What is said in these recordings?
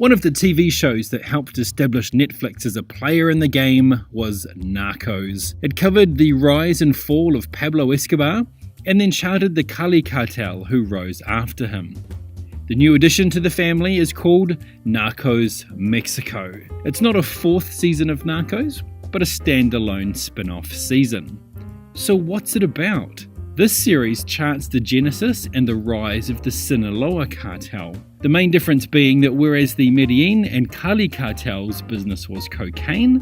One of the TV shows that helped establish Netflix as a player in the game was Narcos. It covered the rise and fall of Pablo Escobar, and then charted the Cali cartel who rose after him. The new addition to the family is called Narcos Mexico. It's not a fourth season of Narcos, but a standalone spin-off season. So what's it about? This series charts the genesis and the rise of the Sinaloa cartel. The main difference being that whereas the Medellin and Cali cartel's business was cocaine,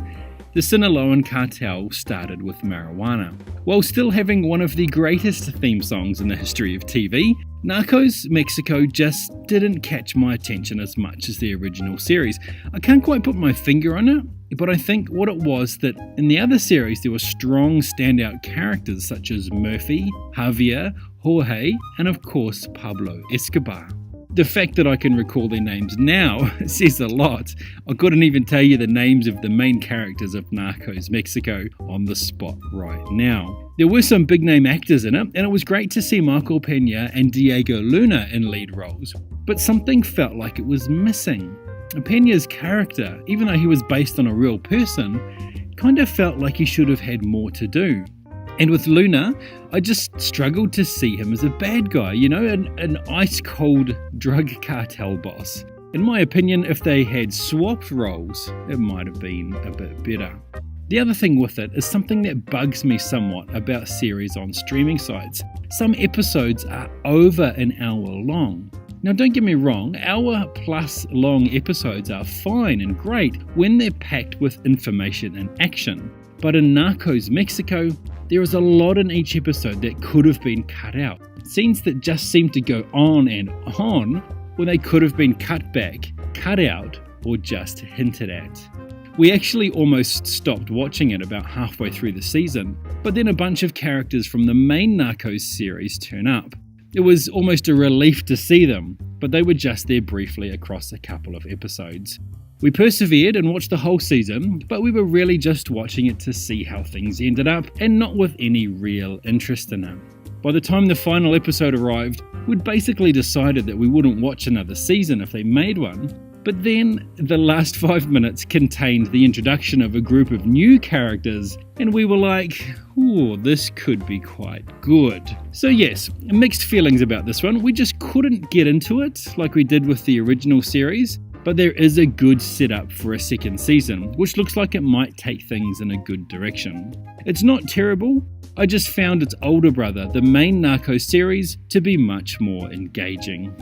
the Sinaloan cartel started with marijuana. While still having one of the greatest theme songs in the history of TV, Narcos Mexico just didn't catch my attention as much as the original series. I can't quite put my finger on it, but I think what it was that in the other series there were strong standout characters such as Murphy, Javier, Jorge, and of course Pablo Escobar. The fact that I can recall their names now says a lot. I couldn't even tell you the names of the main characters of Narcos Mexico on the spot right now. There were some big name actors in it, and it was great to see Michael Peña and Diego Luna in lead roles, but something felt like it was missing. Peña's character, even though he was based on a real person, kind of felt like he should have had more to do. And with Luna, I just struggled to see him as a bad guy, an ice-cold drug cartel boss. In my opinion, if they had swapped roles, it might have been a bit better. The other thing with it is something that bugs me somewhat about series on streaming sites. Some episodes are over an hour long. Now don't get me wrong, hour-plus long episodes are fine and great when they're packed with information and action. But in Narcos Mexico, there is a lot in each episode that could have been cut out. Scenes that just seem to go on and on when they could have been cut back, cut out, or just hinted at. We actually almost stopped watching it about halfway through the season, but then a bunch of characters from the main Narcos series turn up. It was almost a relief to see them, but they were just there briefly across a couple of episodes. We persevered and watched the whole season, but we were really just watching it to see how things ended up and not with any real interest in it. By the time the final episode arrived, we'd basically decided that we wouldn't watch another season if they made one, but then the last 5 minutes contained the introduction of a group of new characters, and we were like, ooh, this could be quite good. So yes, mixed feelings about this one. We just couldn't get into it like we did with the original series. But there is a good setup for a second season, which looks like it might take things in a good direction. It's not terrible, I just found its older brother, the main Narcos series, to be much more engaging.